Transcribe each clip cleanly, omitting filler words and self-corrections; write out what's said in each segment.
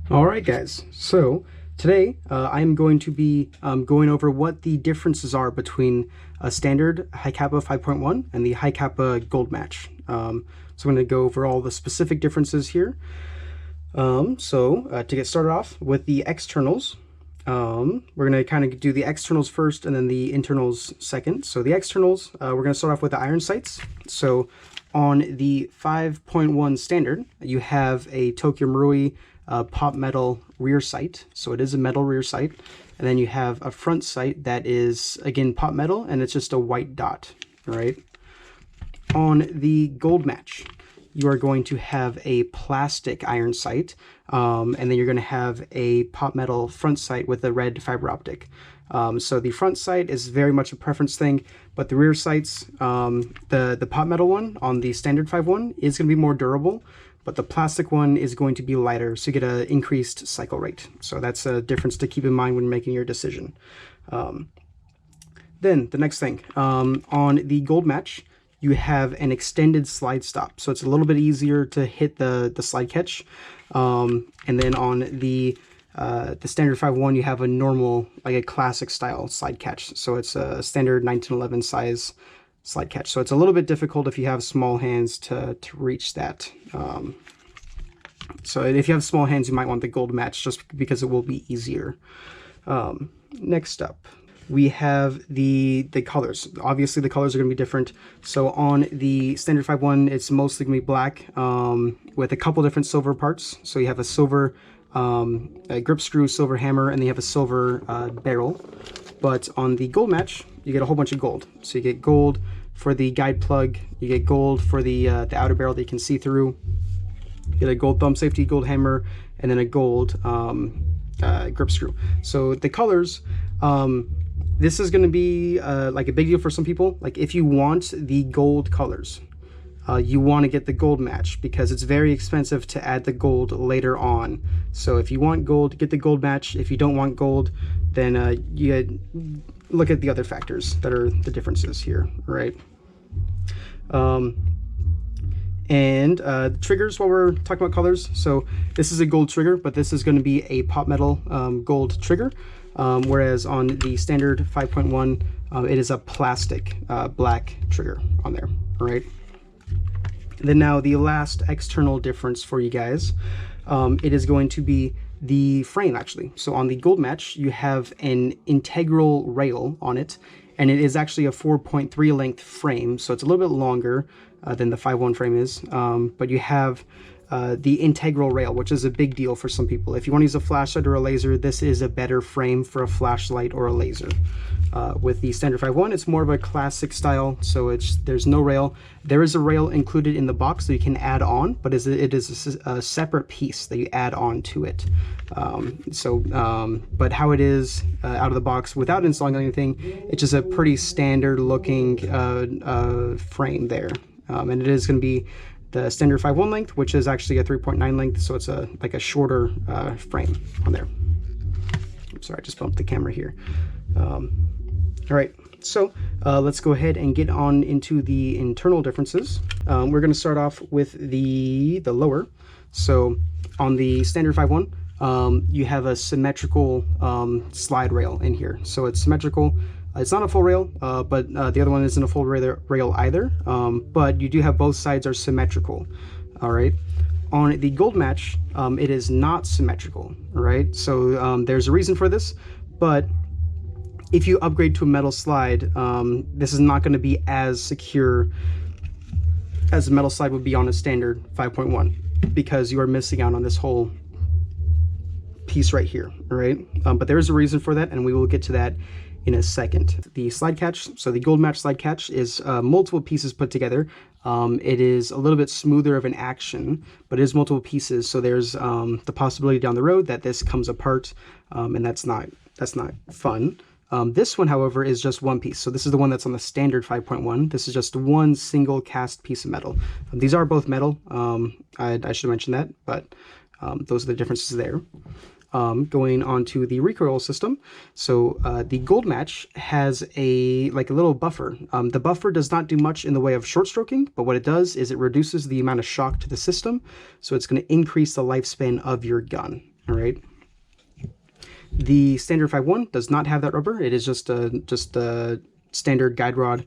All right, guys. So today I'm going to be going over what the differences are between a standard Hi-Capa 5.1 and the Hi-Capa goldmatch. So I'm going to go over all the specific differences here. To get started off with the externals, we're going to kind of do the externals first and then the internals second. So the externals, we're going to start off with the iron sights. So on the 5.1 standard, you have a Tokyo Marui pop metal rear sight. So it is a metal rear sight. And then you have a front sight that is, again, pop metal, and it's just a white dot, right? On the goldmatch, you are going to have a plastic iron sight, and then you're going to have a pop metal front sight with a red fiber optic. So the front sight is very much a preference thing, but the rear sights, the pop metal one on the standard 5.1 is going to be more durable, but the plastic one is going to be lighter, so you get an increased cycle rate. So that's a difference to keep in mind when making your decision. Then the next thing, on the goldmatch, you have an extended slide stop, so it's a little bit easier to hit the slide catch. And then on the standard 5.1, you have a normal, like a classic style slide catch. So it's a standard 1911 size slide catch. So it's a little bit difficult if you have small hands to reach that. So if you have small hands, you might want the goldmatch just because it will be easier. Next up, we have the colors. Obviously, the colors are going to be different. So on the standard 5.1, it's mostly going to be black with a couple different silver parts. So you have a silver a grip screw, silver hammer, and then you have a silver barrel. But on the goldmatch, you get a whole bunch of gold. So you get gold for the guide plug, you get gold for the outer barrel that you can see through, you get a gold thumb safety, gold hammer, and then a gold grip screw. So the colors, this is going to be like a big deal for some people. Like if you want the gold colors, you want to get the gold match because it's very expensive to add the gold later on. So if you want gold, get the gold match. If you don't want gold, then you look at the other factors that are the differences here, right? The triggers while we're talking about colors. So this is a gold trigger, but this is going to be a pop metal gold trigger. Whereas on the standard 5.1, it is a plastic black trigger on there, right? Then now the last external difference for you guys, it is going to be the frame actually. So on the goldmatch, you have an integral rail on it, and it is actually a 4.3 length frame. So it's a little bit longer than the 5.1 frame is, but you have the integral rail, which is a big deal for some people. If you want to use a flashlight or a laser, this is a better frame for a flashlight or a laser. With the standard 5.1, it's more of a classic style, so there's no rail. There is a rail included in the box that you can add on, but it is a separate piece that you add on to it. But how it is out of the box without installing anything, it's just a pretty standard looking frame there. And it is going to be the standard 5.1 length, which is actually a 3.9 length, so it's like a shorter frame on there. I'm sorry, I just bumped the camera here. All right, so let's go ahead and get on into the internal differences. We're going to start off with the lower. So on the standard 5.1, you have a symmetrical slide rail in here. So it's symmetrical. It's not a full rail, but the other one isn't a full rail either. But you do have both sides are symmetrical. All right. On the goldmatch, it is not symmetrical. All right. So there's a reason for this, but if you upgrade to a metal slide, this is not going to be as secure as a metal slide would be on a standard 5.1 because you are missing out on this whole piece right here, all right? But there is a reason for that, and we will get to that in a second. The slide catch, so the goldmatch slide catch is multiple pieces put together. It is a little bit smoother of an action, but it is multiple pieces, so there's the possibility down the road that this comes apart, and that's not fun. This one, however, is just one piece. So this is the one that's on the standard 5.1. This is just one single cast piece of metal. These are both metal. I should mention that, but those are the differences there. Going on to the recoil system. So the goldmatch has a little buffer. The buffer does not do much in the way of short stroking, but what it does is it reduces the amount of shock to the system. So it's going to increase the lifespan of your gun. All right. The standard 5.1 does not have that rubber. It is just a standard guide rod.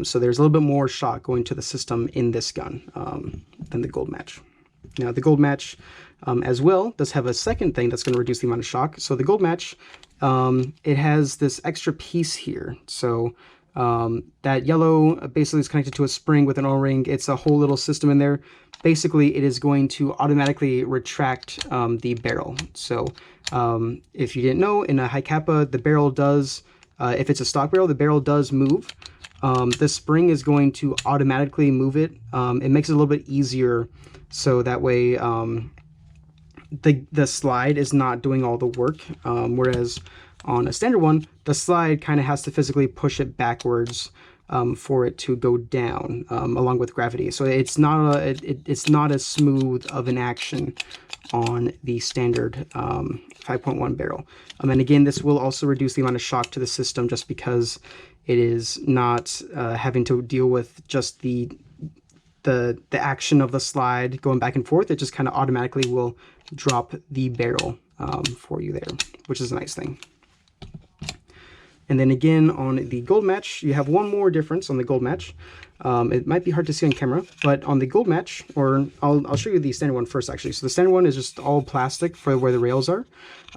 So there's a little bit more shot going to the system in this gun than the gold match. Now the gold match as well does have a second thing that's going to reduce the amount of shock. So the gold match, it has this extra piece here. So that yellow basically is connected to a spring with an O-ring. It's a whole little system in there. Basically, it is going to automatically retract the barrel. So if you didn't know, in a hi-capa, the barrel does, if it's a stock barrel, the barrel does move. The spring is going to automatically move it. It makes it a little bit easier, so that way the slide is not doing all the work, whereas on a standard one, the slide kind of has to physically push it backwards for it to go down along with gravity. So it's not as smooth of an action on the standard 5.1 barrel. And again, this will also reduce the amount of shock to the system, just because it is not having to deal with just the action of the slide going back and forth. It just kind of automatically will drop the barrel for you there, which is a nice thing. And then again, on the gold match, you have one more difference on the gold match. It might be hard to see on camera, but on the gold match, or I'll show you the standard one first, actually. So the standard one is just all plastic for where the rails are.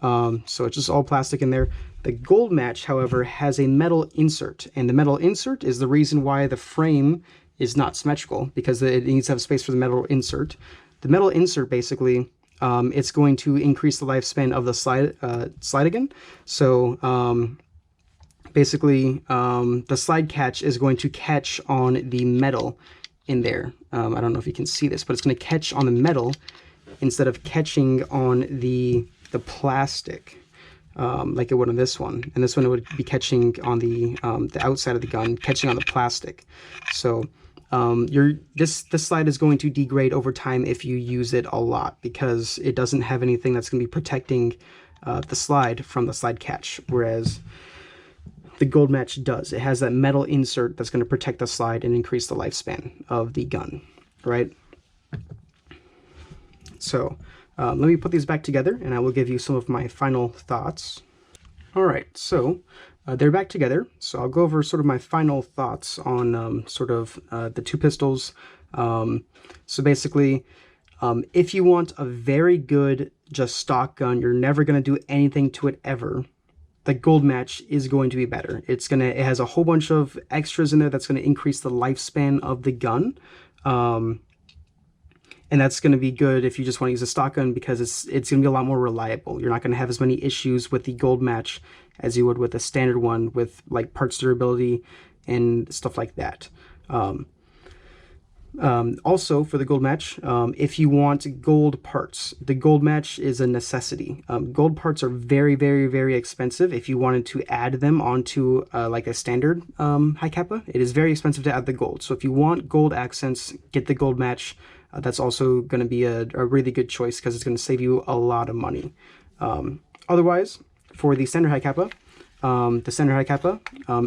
So it's just all plastic in there. The gold match, however, has a metal insert, and the metal insert is the reason why the frame is not symmetrical, because it needs to have space for the metal insert. The metal insert, basically, it's going to increase the lifespan of the slide again. So basically, the slide catch is going to catch on the metal in there. I don't know if you can see this, but it's going to catch on the metal instead of catching on the plastic, like it would on this one. And this one, it would be catching on the outside of the gun, catching on the plastic. So this slide is going to degrade over time if you use it a lot, because it doesn't have anything that's going to be protecting the slide from the slide catch, whereas the gold match does. It has that metal insert that's going to protect the slide and increase the lifespan of the gun, right? So let me put these back together, and I will give you some of my final thoughts. All right, so they're back together. So I'll go over sort of my final thoughts on the two pistols. So basically, if you want a very good just stock gun, you're never going to do anything to it ever, the gold match is going to be better. It has a whole bunch of extras in there that's going to increase the lifespan of the gun. And that's going to be good if you just want to use a stock gun, because it's going to be a lot more reliable. You're not going to have as many issues with the gold match as you would with a standard one, with like parts durability and stuff like that. Also, for the gold match, if you want gold parts, the gold match is a necessity. Gold parts are very, very, very expensive. If you wanted to add them onto like a standard hi-capa, it is very expensive to add the gold. So if you want gold accents, get the gold match. That's also going to be a really good choice, because it's going to save you a lot of money. Otherwise, for the standard hi-capa,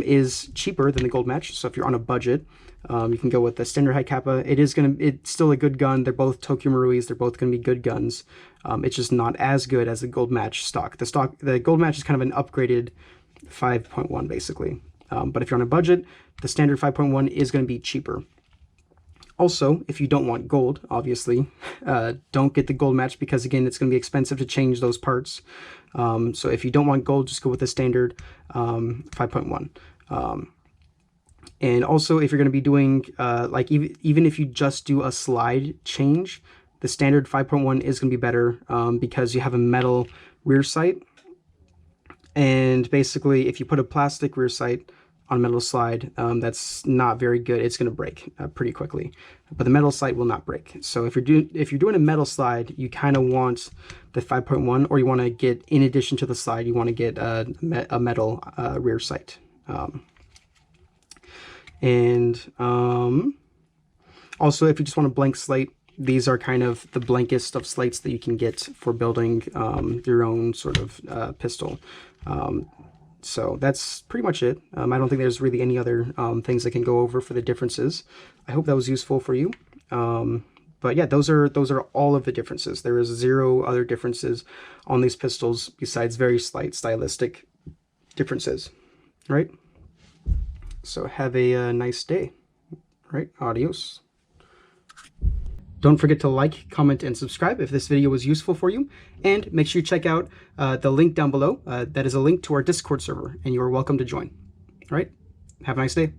is cheaper than the gold match. So if you're on a budget, you can go with the standard hi-capa. It's still a good gun. They're both Tokyo Maruis. They're both going to be good guns. It's just not as good as the gold match stock. The gold match is kind of an upgraded 5.1 basically. But if you're on a budget, the standard 5.1 is going to be cheaper. Also, if you don't want gold, obviously, don't get the gold match, because again, it's going to be expensive to change those parts. So if you don't want gold, just go with the standard 5.1. And also, if you're going to be doing, like even if you just do a slide change, the standard 5.1 is going to be better, because you have a metal rear sight. And basically, if you put a plastic rear sight on a metal slide, that's not very good. It's going to break pretty quickly, but the metal slide will not break. So if you're doing a metal slide, you kind of want the 5.1, or you want to get, in addition to the slide, you want to get a metal rear sight. Also, if you just want a blank slate, these are kind of the blankest of slates that you can get for building your own sort of pistol. So that's pretty much it. I don't think there's really any other things I can go over for the differences. I hope that was useful for you. But yeah, those are all of the differences. There is 0 other differences on these pistols besides very slight stylistic differences, right? So have a nice day, right? Adios. Don't forget to like, comment, and subscribe if this video was useful for you. And make sure you check out the link down below. That is a link to our Discord server, and you are welcome to join. All right? Have a nice day.